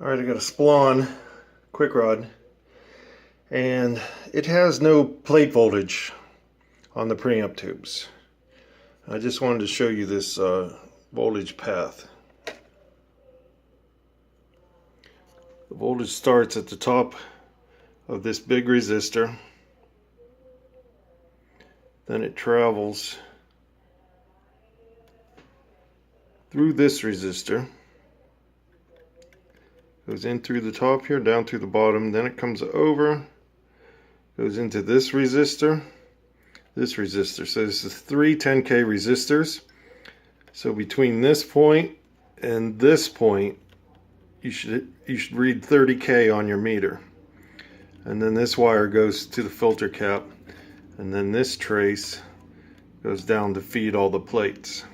Alright, I got a Splawn quickrod, and it has no plate voltage on the preamp tubes. I just wanted to show you this voltage path. The voltage starts at the top of this big resistor, then it travels through this resistor, goes in through the top here, down through the bottom, then it comes over, goes into this resistor. So this is three 10K resistors. So between this point and this point, you should read 30K on your meter. And then this wire goes to the filter cap, and then this trace goes down to feed all the plates.